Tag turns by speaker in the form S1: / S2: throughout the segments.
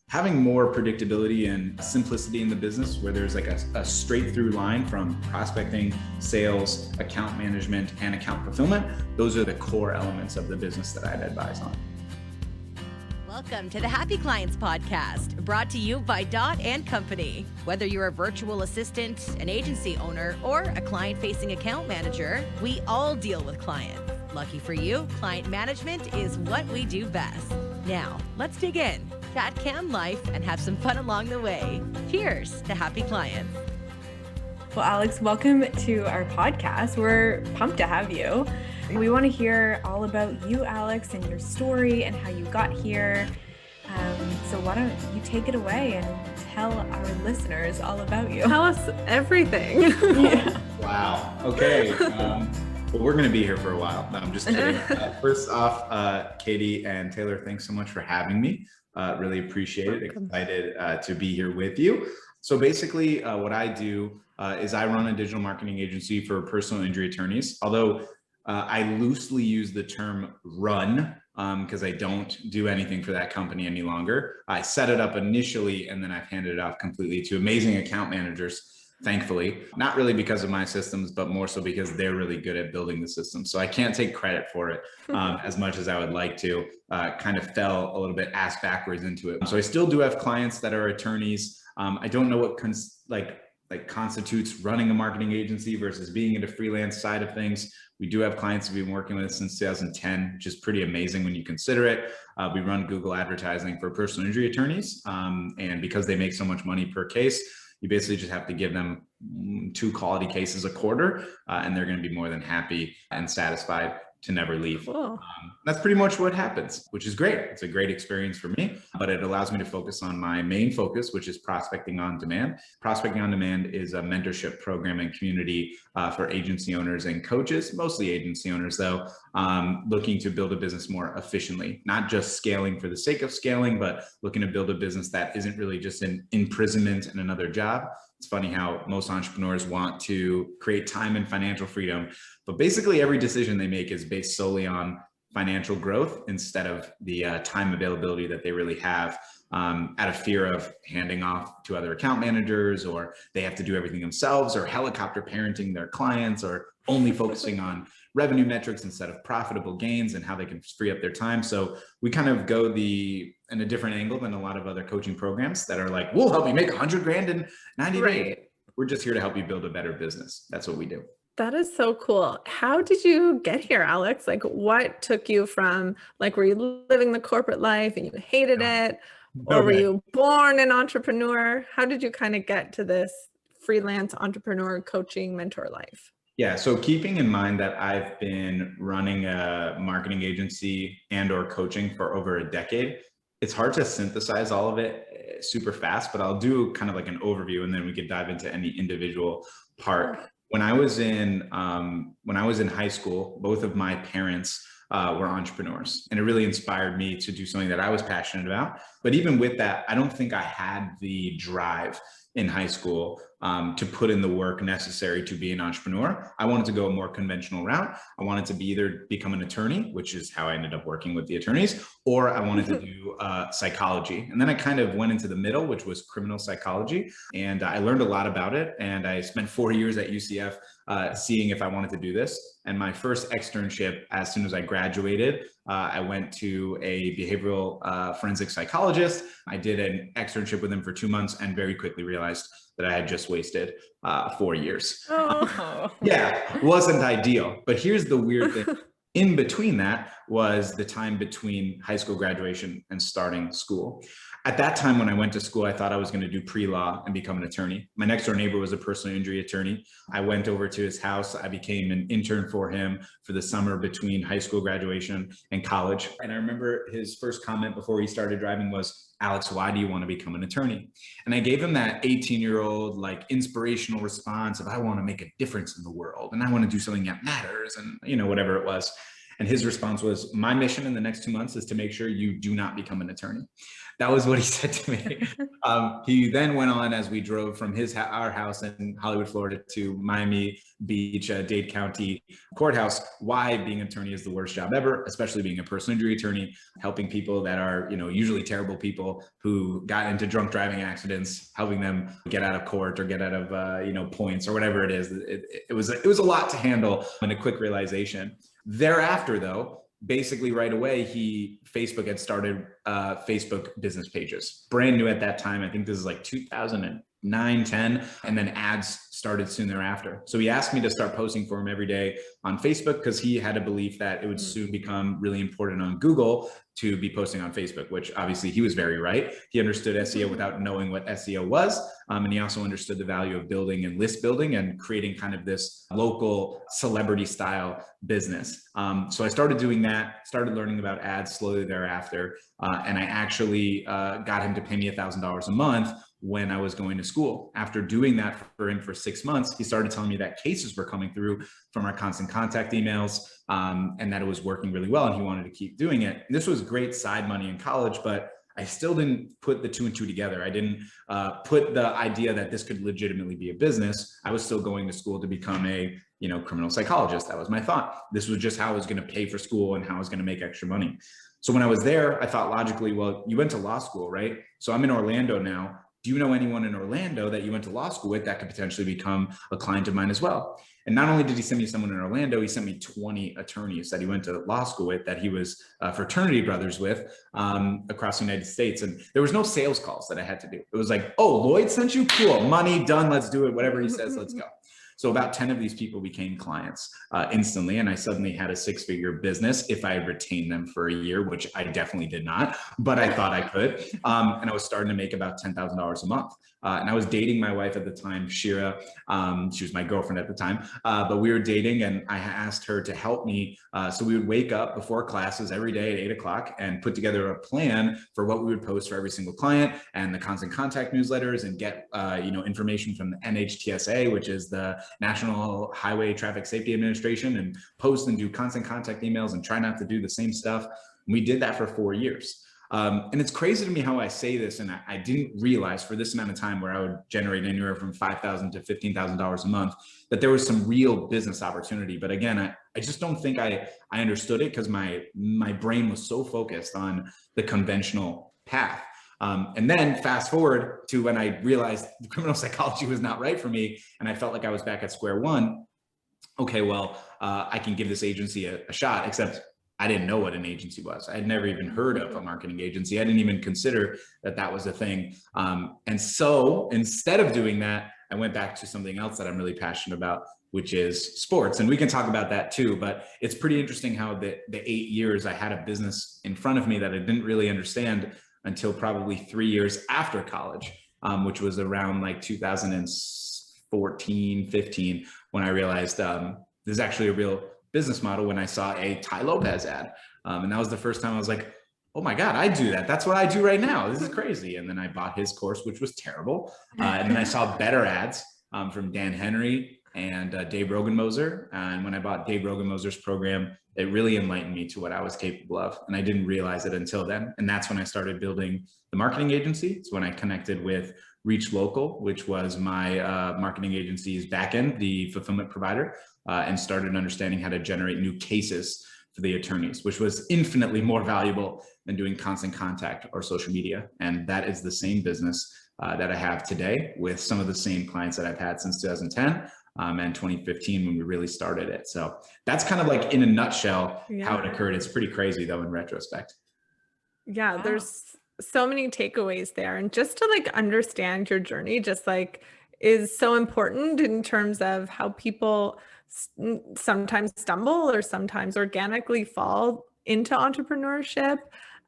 S1: having more predictability and simplicity in the business where there's like a straight through line from prospecting, sales, account management, and account fulfillment. Those are the core elements of the business that I'd advise on.
S2: Welcome to the Happy Clients Podcast, brought to you by Dot & Company. Whether you're a virtual assistant, an agency owner, or a client-facing account manager, we all deal with clients. Lucky for you, client management is what we do best. Now, let's dig in, chat cam life, and have some fun along the way. Cheers to happy clients.
S3: Well, Alex, welcome to our podcast. We're pumped to have you. We want to hear all about you, Alex, and your story and how you got here. So why don't you take it away and tell our listeners all about you?
S4: Tell us everything.
S3: Yeah.
S1: Wow. Okay. Well, we're going to be here for a while. No, I'm just kidding. First off, Katie and Taylor, thanks so much for having me. Really appreciate it. Excited to be here with you. So basically, what I do is I run a digital marketing agency for personal injury attorneys. Although I loosely use the term run because I don't do anything for that company any longer. I set it up initially, and then I've handed it off completely to amazing account managers, thankfully. Not really because of my systems, but more so because they're really good at building the system. So I can't take credit for it as much as I would like to. Kind of fell a little bit ass backwards into it. So I still do have clients that are attorneys. I don't know what constitutes running a marketing agency versus being in the freelance side of things. We do have clients we've been working with since 2010, which is pretty amazing when you consider it. We run Google advertising for personal injury attorneys. And because they make so much money per case, you basically just have to give them 2 quality cases a quarter, and they're going to be more than happy and satisfied to never leave.
S4: Cool.
S1: That's pretty much what happens, which is great. It's a great experience for me, but it allows me to focus on my main focus, which is prospecting on demand. Prospecting on demand is a mentorship program and community for agency owners and coaches, mostly agency owners though, looking to build a business more efficiently, not just scaling for the sake of scaling, but looking to build a business that isn't really just an imprisonment in another job. It's funny how most entrepreneurs want to create time and financial freedom, but basically every decision they make is based solely on financial growth instead of the time availability that they really have, out of fear of handing off to other account managers, or they have to do everything themselves, or helicopter parenting their clients, or only focusing on revenue metrics instead of profitable gains and how they can free up their time. So we kind of go in a different angle than a lot of other coaching programs that are like, we'll help you make 100 grand in 90 days. We're just here to help you build a better business. That's what we do.
S4: That is so cool. How did you get here, Alex? Like, what took you from, like, were you living the corporate life and you hated it? Or were you born an entrepreneur? How did you kind of get to this freelance entrepreneur coaching mentor life?
S1: Yeah, so keeping in mind that I've been running a marketing agency and or coaching for over a decade, it's hard to synthesize all of it super fast, but I'll do kind of like an overview and then we could dive into any individual part. When I was in high school, both of my parents were entrepreneurs, and it really inspired me to do something that I was passionate about. But even with that, I don't think I had the drive in high school to put in the work necessary to be an entrepreneur. I wanted to go a more conventional route. I wanted to either become an attorney, which is how I ended up working with the attorneys, or I wanted to do psychology. And then I kind of went into the middle, which was criminal psychology. And I learned a lot about it. And I spent 4 years at UCF seeing if I wanted to do this. And my first externship, as soon as I graduated, I went to a behavioral forensic psychologist. I did an externship with him for 2 months and very quickly realized that I had just wasted 4 years.
S4: Oh.
S1: Yeah, wasn't ideal. But here's the weird thing. In between that was the time between high school graduation and starting school. At that time, when I went to school, I thought I was going to do pre-law and become an attorney. My next door neighbor was a personal injury attorney. I went over to his house. I became an intern for him for the summer between high school graduation and college. And I remember his first comment before he started driving was, "Alex, why do you want to become an attorney?" And I gave him that 18-year-old like inspirational response of, I want to make a difference in the world and I want to do something that matters and, whatever it was. And his response was, my mission in the next 2 months is to make sure you do not become an attorney. That was what he said to me. He then went on as we drove from our house in Hollywood, Florida to Miami Beach, Dade County courthouse, why being an attorney is the worst job ever, especially being a personal injury attorney, helping people that are, usually terrible people who got into drunk driving accidents, helping them get out of court or get out of, points or whatever it is. It was a lot to handle and a quick realization. Thereafter, though, basically right away, Facebook had started Facebook business pages, brand new at that time. I think this is like 2009, 10, and then ads started soon thereafter. So he asked me to start posting for him every day on Facebook because he had a belief that it would soon become really important on Google to be posting on Facebook, which obviously he was very right. He understood SEO without knowing what SEO was. And he also understood the value of building and list building and creating kind of this local celebrity style business. So I started doing that, started learning about ads slowly thereafter. And I actually got him to pay me $1,000 a month when I was going to school. After doing that for him for 6 months, he started telling me that cases were coming through from our constant contact emails, and that it was working really well, and he wanted to keep doing it. And this was great side money in college, but I still didn't put the 2 and 2 together. I didn't put the idea that this could legitimately be a business. I was still going to school to become a criminal psychologist. That was my thought. This was just how I was going to pay for school and how I was going to make extra money. So when I was there, I thought logically, well, you went to law school, right? So I'm in Orlando now. Do you know anyone in Orlando that you went to law school with that could potentially become a client of mine as well? And not only did he send me someone in Orlando, he sent me 20 attorneys that he went to law school with, that he was fraternity brothers with across the United States. And there was no sales calls that I had to do. It was like, oh, Lloyd sent you? Cool, money, done, let's do it. Whatever he says, let's go. So about 10 of these people became clients instantly, and I suddenly had a 6-figure business if I had retained them for a year, which I definitely did not, but I thought I could. And I was starting to make about $10,000 a month. And I was dating my wife at the time, Shira. She was my girlfriend at the time, but we were dating, and I asked her to help me. So we would wake up before classes every day at 8 o'clock and put together a plan for what we would post for every single client and the constant contact newsletters, and get information from the NHTSA, which is the National Highway Traffic Safety Administration, and post and do constant contact emails and try not to do the same stuff. And we did that for 4 years. And it's crazy to me how I say this, and I didn't realize for this amount of time where I would generate anywhere from $5,000 to $15,000 a month, that there was some real business opportunity. But again, I just don't think I understood it because my brain was so focused on the conventional path. And then fast forward to when I realized the criminal psychology was not right for me, and I felt like I was back at square one. Okay, well, I can give this agency a shot, except I didn't know what an agency was. I had never even heard of a marketing agency. I didn't even consider that was a thing. And so instead of doing that, I went back to something else that I'm really passionate about, which is sports. And we can talk about that too, but it's pretty interesting how the 8 years I had a business in front of me that I didn't really understand until probably 3 years after college, which was around like 2014, 15, when I realized there's actually a real business model when I saw a Tai Lopez ad. And that was the first time I was like, oh my God, I do that. That's what I do right now. This is crazy. And then I bought his course, which was terrible. And then I saw better ads from Dan Henry and Dave Rogenmoser. And when I bought Dave Rogenmoser's program, it really enlightened me to what I was capable of. And I didn't realize it until then. And that's when I started building the marketing agency. It's when I connected with Reach Local, which was my marketing agency's backend, the fulfillment provider, and started understanding how to generate new cases for the attorneys, which was infinitely more valuable than doing constant contact or social media. And that is the same business that I have today with some of the same clients that I've had since 2010 and 2015 when we really started it. So that's kind of like in a nutshell how it occurred. It's pretty crazy though in retrospect.
S4: Yeah, there's so many takeaways there. And just to like understand your journey, just like is so important in terms of how people sometimes stumble or sometimes organically fall into entrepreneurship,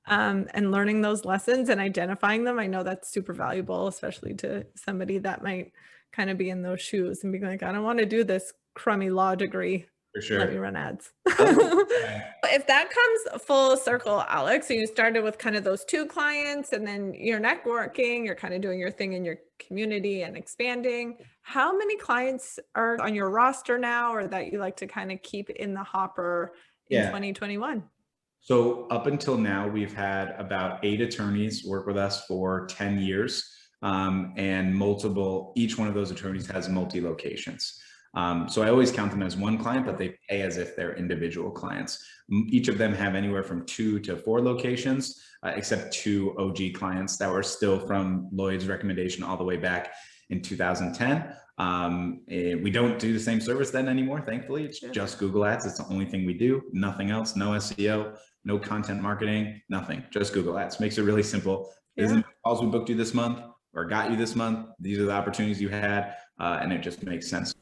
S4: and learning those lessons and identifying them. I know that's super valuable, especially to somebody that might kind of be in those shoes and be like, I don't want to do this crummy law degree.
S1: For sure.
S4: Let me run ads. If that comes full circle, Alex, so you started with kind of those 2 clients and then you're networking, you're kind of doing your thing in your community and expanding. How many clients are on your roster now, or that you like to kind of keep in the hopper in
S1: Yeah.
S4: 2021?
S1: So up until now, we've had about 8 attorneys work with us for 10 years, and each one of those attorneys has multi-locations. So I always count them as one client, but they pay as if they're individual clients. Each of them have anywhere from 2 to 4 locations, except 2 OG clients that were still from Lloyd's recommendation all the way back in 2010. We don't do the same service then anymore, thankfully. It's just Google Ads. It's the only thing we do, nothing else, no SEO, no content marketing, nothing, just Google Ads. Makes it really simple. This is the calls we booked you this month or got you this month. These are the opportunities you had, and it just makes sense.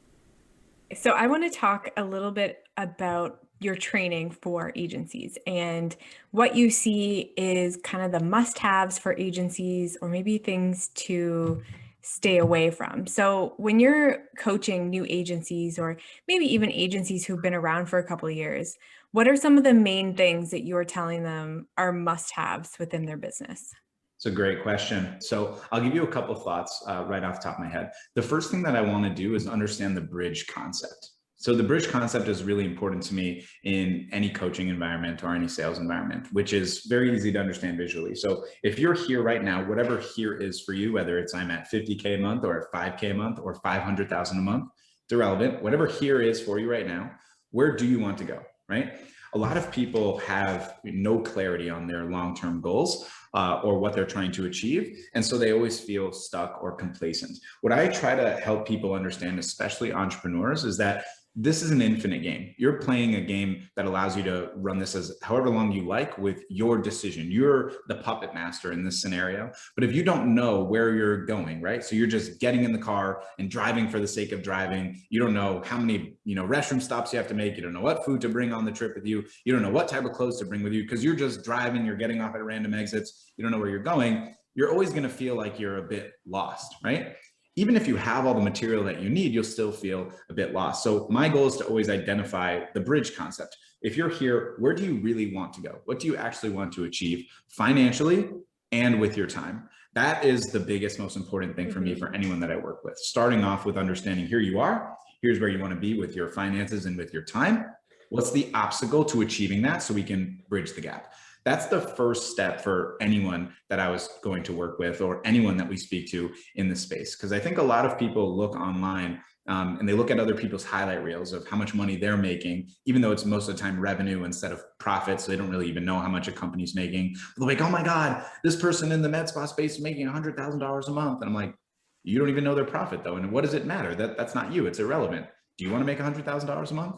S3: So I want to talk a little bit about your training for agencies and what you see is kind of the must-haves for agencies, or maybe things to stay away from. So when you're coaching new agencies, or maybe even agencies who've been around for a couple of years, what are some of the main things that you're telling them are must-haves within their business?
S1: It's a great question. So I'll give you a couple of thoughts right off the top of my head. The first thing that I want to do is understand the bridge concept. So the bridge concept is really important to me in any coaching environment or any sales environment, which is very easy to understand visually. So if you're here right now, whatever here is for you, whether it's I'm at 50K a month or at 5K a month or 500,000 a month, it's irrelevant. Whatever here is for you right now, where do you want to go, right? A lot of people have no clarity on their long-term goals or what they're trying to achieve. And so they always feel stuck or complacent. What I try to help people understand, especially entrepreneurs, is that this is an infinite game. You're playing a game that allows you to run this as however long you like with your decision. You're the puppet master in this scenario. But if you don't know where you're going, right? So you're just getting in the car and driving for the sake of driving. You don't know how many, restroom stops you have to make. You don't know what food to bring on the trip with you. You don't know what type of clothes to bring with you because you're just driving, you're getting off at random exits. You don't know where you're going. You're always going to feel like you're a bit lost, right? Even if you have all the material that you need, you'll still feel a bit lost. So my goal is to always identify the bridge concept. If you're here, where do you really want to go? What do you actually want to achieve financially and with your time? That is the biggest, most important thing for me, for anyone that I work with. Starting off with understanding here you are, here's where you want to be with your finances and with your time. What's the obstacle to achieving that so we can bridge the gap? That's the first step for anyone that I was going to work with or anyone that we speak to in this space. Because I think a lot of people look online and they look at other people's highlight reels of how much money they're making, even though it's most of the time revenue instead of profit. So they don't really even know how much a company's making. They're like, oh my God, this person in the med spa space is making $100,000 a month. And I'm like, you don't even know their profit though. And what does it matter? That's not you. It's irrelevant. Do you want to make $100,000 a month?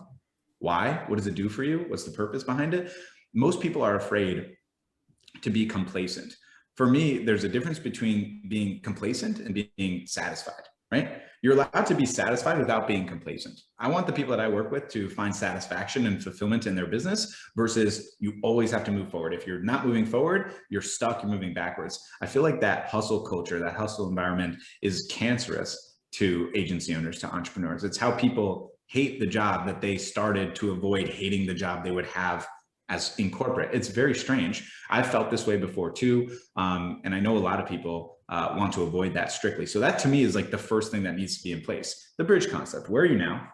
S1: Why? What does it do for you? What's the purpose behind it? Most people are afraid to be complacent. For me, there's a difference between being complacent and being satisfied, right? You're allowed to be satisfied without being complacent. I want the people that I work with to find satisfaction and fulfillment in their business versus you always have to move forward. If you're not moving forward, you're stuck, you're moving backwards. I feel like that hustle culture, that hustle environment is cancerous to agency owners, to entrepreneurs. It's how people hate the job that they started to avoid hating the job they would have as in corporate. It's very strange. I've felt this way before too. And I know a lot of people want to avoid that strictly. So that to me is like the first thing that needs to be in place. The bridge concept. Where are you now?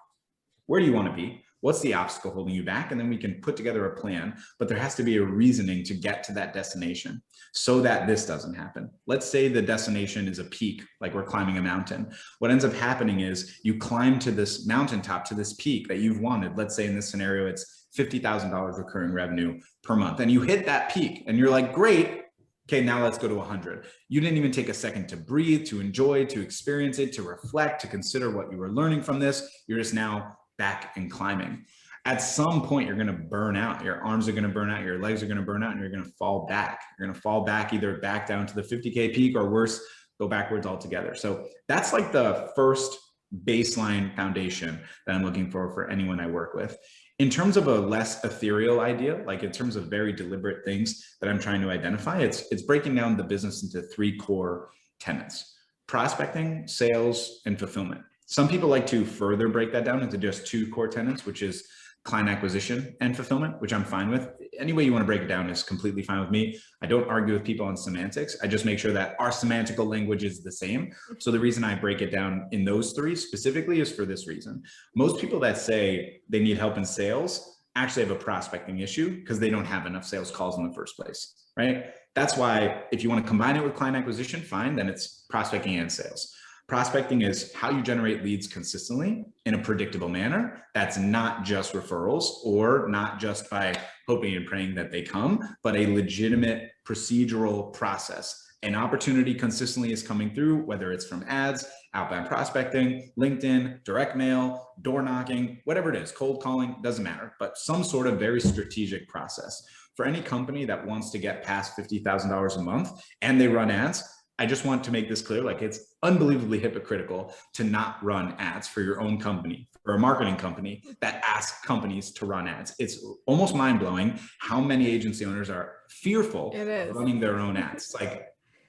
S1: Where do you want to be? What's the obstacle holding you back? And then we can put together a plan, but there has to be a reasoning to get to that destination so that this doesn't happen. Let's say the destination is a peak, like we're climbing a mountain. What ends up happening is you climb to this mountaintop, to this peak that you've wanted. Let's say in this scenario, it's $50,000 recurring revenue per month. And you hit that peak and you're like, great. Okay, now let's go to 100. You didn't even take a second to breathe, to enjoy, to experience it, to reflect, to consider what you were learning from this. You're just now back and climbing. At some point, you're going to burn out. Your arms are going to burn out. Your legs are going to burn out and you're going to fall back. You're going to fall back, either back down to the 50K peak or worse, go backwards altogether. So that's like the first baseline foundation that I'm looking for anyone I work with. In terms of a less ethereal idea, like in terms of very deliberate things that I'm trying to identify, it's breaking down the business into 3 core tenets: prospecting, sales, and fulfillment. Some people like to further break that down into just 2 core tenets, which is client acquisition and fulfillment, which I'm fine with. Any way you want to break it down is completely fine with me. I don't argue with people on semantics. I just make sure that our semantical language is the same. So the reason I break it down in those 3 specifically is for this reason. Most people that say they need help in sales actually have a prospecting issue because they don't have enough sales calls in the first place, right? That's why if you want to combine it with client acquisition, fine, then it's prospecting and sales. Prospecting is how you generate leads consistently in a predictable manner. That's not just referrals or not just by hoping and praying that they come, but a legitimate procedural process. An opportunity consistently is coming through, whether it's from ads, outbound prospecting, LinkedIn, direct mail, door knocking, whatever it is, cold calling, doesn't matter, but some sort of very strategic process. For any company that wants to get past $50,000 a month and they run ads, I just want to make this clear, like it's unbelievably hypocritical to not run ads for your own company, for a marketing company that asks companies to run ads. It's almost mind-blowing how many agency owners are fearful of running their own ads. Like,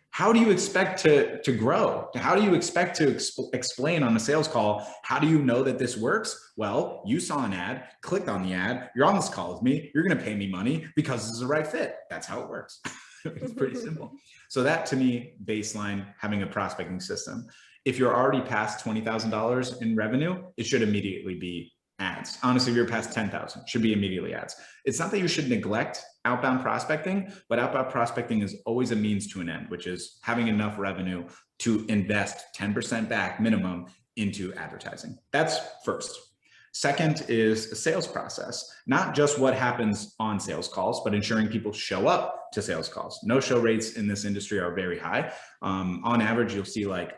S1: how do you expect to grow? How do you expect to explain on a sales call? How do you know that this works? Well, you saw an ad, clicked on the ad, you're on this call with me, you're going to pay me money because this is the right fit. That's how it works. It's pretty simple. So that, to me, baseline, having a prospecting system. If you're already past $20,000 in revenue, it should immediately be ads. Honestly, if you're past 10,000, it should be immediately ads. It's not that you should neglect outbound prospecting, but outbound prospecting is always a means to an end, which is having enough revenue to invest 10% back minimum into advertising. That's first. Second is a sales process, not just what happens on sales calls, but ensuring people show up to sales calls. No-show rates in this industry are very high. On average, you'll see like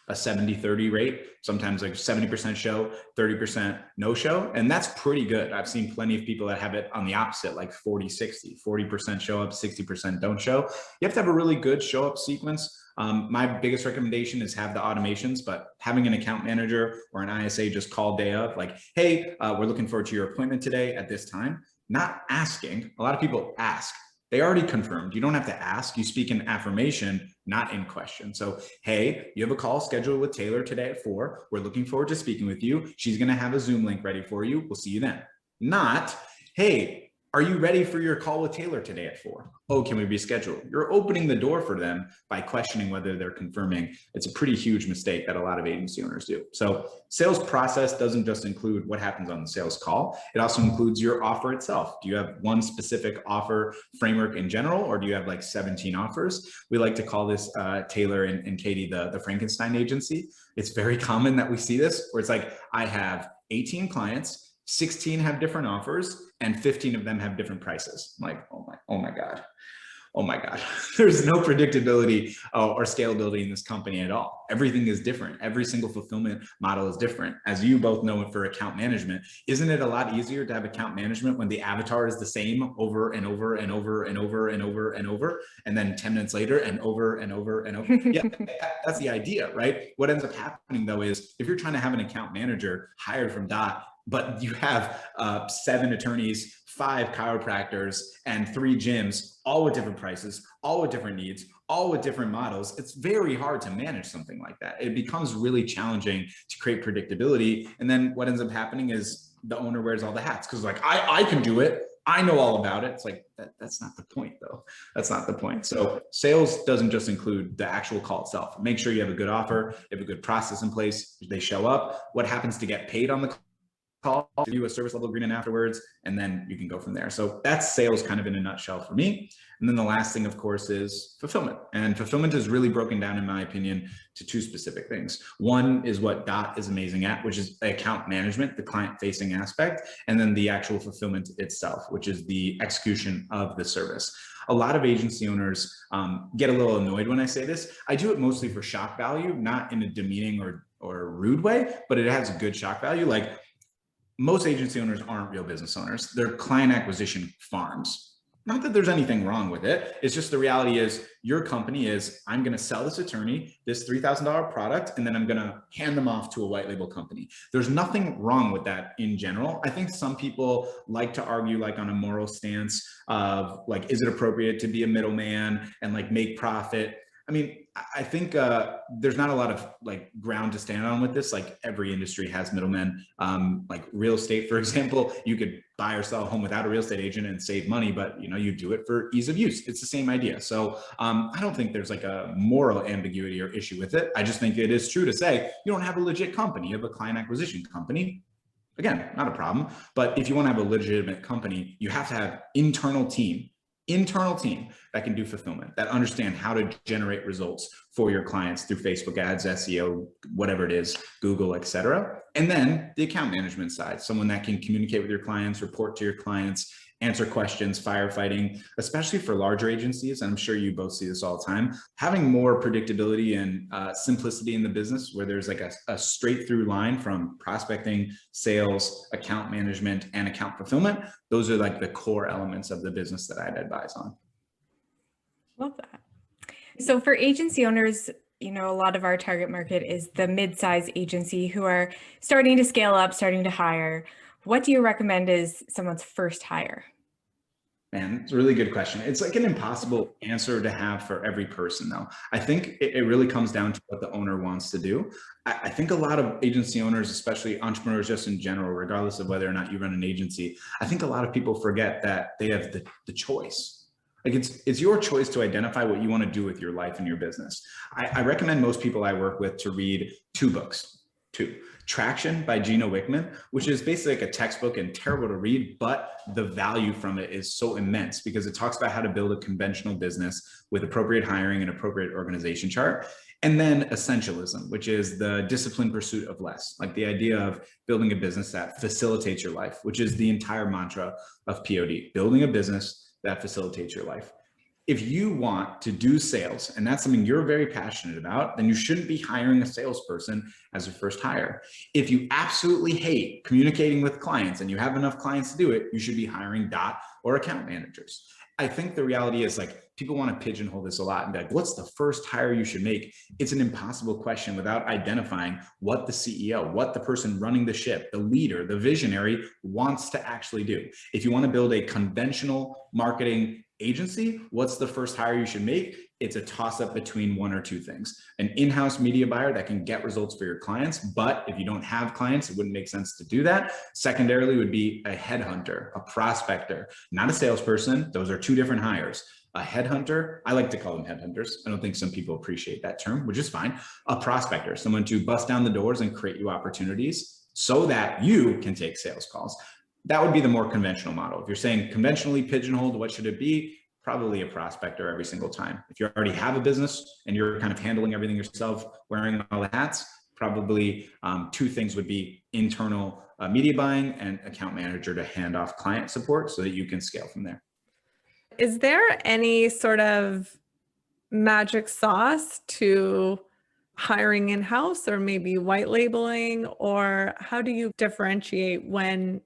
S1: a 70-30 rate, sometimes like 70% show, 30% no show. And that's pretty good. I've seen plenty of people that have it on the opposite, like 40-60, 40% show up, 60% don't show. You have to have a really good show up sequence. My biggest recommendation is have the automations, but having an account manager or an ISA just call day of, like, hey, we're looking forward to your appointment today at this time. Not asking. A lot of people ask. They already confirmed. You don't have to ask. You speak in affirmation, not in question. So, hey, you have a call scheduled with Taylor today at 4. We're looking forward to speaking with you. She's going to have a Zoom link ready for you. We'll see you then. Not, hey, are you ready for your call with Taylor today at 4? Oh, can we reschedule? You're opening the door for them by questioning whether they're confirming. It's a pretty huge mistake that a lot of agency owners do. So sales process doesn't just include what happens on the sales call. It also includes your offer itself. Do you have one specific offer framework in general, or do you have like 17 offers? We like to call this, Taylor and Katie, the Frankenstein agency. It's very common that we see this, where it's like, I have 18 clients, 16 have different offers, and 15 of them have different prices. I'm like, oh my God. There's no predictability or scalability in this company at all. Everything is different. Every single fulfillment model is different. As you both know, for account management, isn't it a lot easier to have account management when the avatar is the same over and over and over and over and over and over, and then 10 minutes later and over and over and over? Yeah, that's the idea, right? What ends up happening though is if you're trying to have an account manager hired from Dot, but you have 7 attorneys, 5 chiropractors, and 3 gyms, all with different prices, all with different needs, all with different models, it's very hard to manage something like that. It becomes really challenging to create predictability. And then what ends up happening is the owner wears all the hats because like, I can do it. I know all about it. It's like, that's not the point though. That's not the point. So sales doesn't just include the actual call itself. Make sure you have a good offer, you have a good process in place, they show up, what happens to get paid on the call, do a service level agreement afterwards, and then you can go from there. So that's sales kind of in a nutshell for me. And then the last thing, of course, is fulfillment. And fulfillment is really broken down, in my opinion, to 2 specific things. One is what Dot is amazing at, which is account management, the client-facing aspect, and then the actual fulfillment itself, which is the execution of the service. A lot of agency owners get a little annoyed when I say this. I do it mostly for shock value, not in a demeaning or rude way, but it has a good shock value. Like, most agency owners aren't real business owners. They're client acquisition farms. Not that there's anything wrong with it. It's just the reality is your company is, I'm going to sell this attorney this $3,000 product, and then I'm going to hand them off to a white label company. There's nothing wrong with that in general. I think some people like to argue like on a moral stance of like, is it appropriate to be a middleman and like make profit? I mean, I think there's not a lot of like ground to stand on with this. Like every industry has middlemen. Like real estate, for example, you could buy or sell a home without a real estate agent and save money, but you do it for ease of use. It's the same idea. So I don't think there's like a moral ambiguity or issue with it. I just think it is true to say you don't have a legit company, you have a client acquisition company. Again, not a problem. But if you want to have a legitimate company, you have to have internal team that can do fulfillment, that understand how to generate results for your clients through Facebook ads, SEO, whatever it is, Google, etc. And then the account management side, someone that can communicate with your clients, report to your clients, answer questions, firefighting, especially for larger agencies. I'm sure you both see this all the time. Having more predictability and simplicity in the business, where there's like a straight through line from prospecting, sales, account management, and account fulfillment. Those are like the core elements of the business that I'd advise on.
S3: Love that. So for agency owners, a lot of our target market is the mid-size agency who are starting to scale up, starting to hire. What do you recommend is someone's first hire?
S1: Man, it's a really good question. It's like an impossible answer to have for every person, though. I think it really comes down to what the owner wants to do. I think a lot of agency owners, especially entrepreneurs just in general, regardless of whether or not you run an agency, I think a lot of people forget that they have the choice. Like it's your choice to identify what you want to do with your life and your business. I recommend most people I work with to read two books. Traction by Gino Wickman, which is basically like a textbook and terrible to read, but the value from it is so immense because it talks about how to build a conventional business with appropriate hiring and appropriate organization chart. And then Essentialism, which is the disciplined pursuit of less, like the idea of building a business that facilitates your life, which is the entire mantra of POD, building a business that facilitates your life. If you want to do sales and that's something you're very passionate about, then you shouldn't be hiring a salesperson as your first hire. If you absolutely hate communicating with clients and you have enough clients to do it, you should be hiring dot or account managers. I think the reality is like people want to pigeonhole this a lot and be like, what's the first hire you should make? It's an impossible question without identifying what the CEO, what the person running the ship, the leader, the visionary wants to actually do. If you want to build a conventional marketing agency, what's the first hire you should make? It's a toss-up between one or two things. An in-house media buyer that can get results for your clients, but if you don't have clients, it wouldn't make sense to do that. Secondarily would be a headhunter, a prospector, not a salesperson. Those are two different hires. A headhunter, I like to call them headhunters. I don't think some people appreciate that term, which is fine. A prospector, someone to bust down the doors and create you opportunities so that you can take sales calls. That would be the more conventional model. If you're saying conventionally pigeonholed, what should it be? Probably a prospector every single time. If you already have a business and you're kind of handling everything yourself, wearing all the hats, probably two things would be internal media buying and account manager to hand off client support so that you can scale from there.
S4: Is there any sort of magic sauce to hiring in-house or maybe white labeling, or how do you differentiate when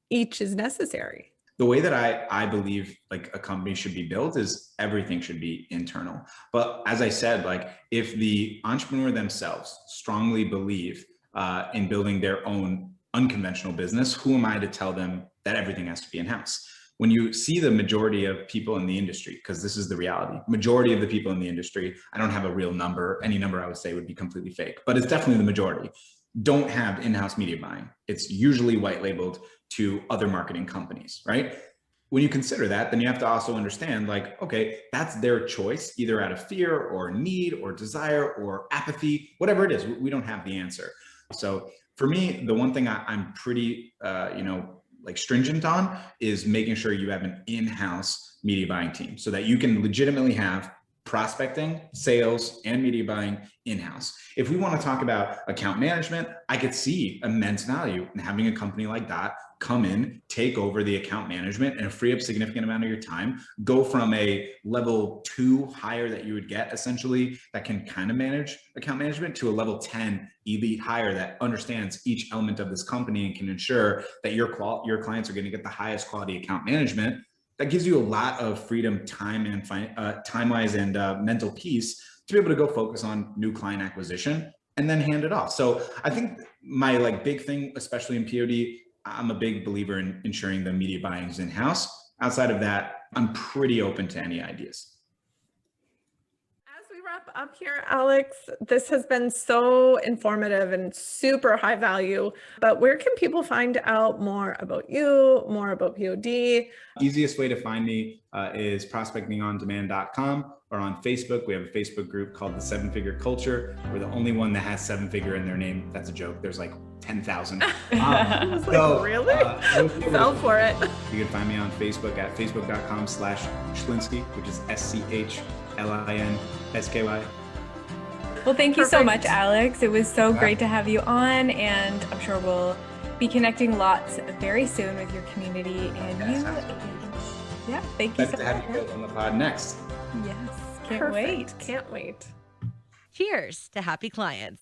S4: each is necessary?
S1: The way that I believe like a company should be built is everything should be internal. But as I said, like if the entrepreneur themselves strongly believe in building their own unconventional business, who am I to tell them that everything has to be in-house? When you see the majority of people in the industry, because this is the reality, majority of the people in the industry, I don't have a real number, any number I would say would be completely fake, but it's definitely the majority, don't have in-house media buying. It's usually white labeled to other marketing companies, right? When you consider that, then you have to also understand like, okay, that's their choice, either out of fear or need or desire or apathy, whatever it is, we don't have the answer. So for me, the one thing I'm pretty, like stringent on is making sure you have an in-house media buying team so that you can legitimately have prospecting, sales, and media buying in-house. If we want to talk about account management, I could see immense value in having a company like that come in, take over the account management and free up a significant amount of your time, go from a level 2 hire that you would get essentially that can kind of manage account management to a level 10 elite hire that understands each element of this company and can ensure that your clients are going to get the highest quality account management. That gives you a lot of freedom, time-wise and mental peace to be able to go focus on new client acquisition and then hand it off. So I think my like big thing, especially in POD, I'm a big believer in ensuring the media buying is in-house. Outside of that, I'm pretty open to any ideas.
S4: As we wrap up here, Alex, this has been so informative and super high value, but where can people find out more about you, more about POD?
S1: Easiest way to find me is prospectingondemand.com, or on Facebook. We have a Facebook group called the 7-Figure Culture. We're the only one that has 7-figure in their name. That's a joke. There's like 10,000.
S4: Really? Fell for it.
S1: You can find me on Facebook at facebook.com/Schlinsky, which is SCHLINSKY.
S3: Well, thank you so much,
S4: Perfect.
S3: Alex. It was so great to have you on, and I'm sure we'll be connecting lots very soon with your community and you. Yeah, thank you so
S1: Excited to have you
S3: much.
S1: guys on the pod next.
S3: Yes, can't
S4: Perfect.
S3: wait.
S4: Can't wait.
S2: Cheers to happy clients.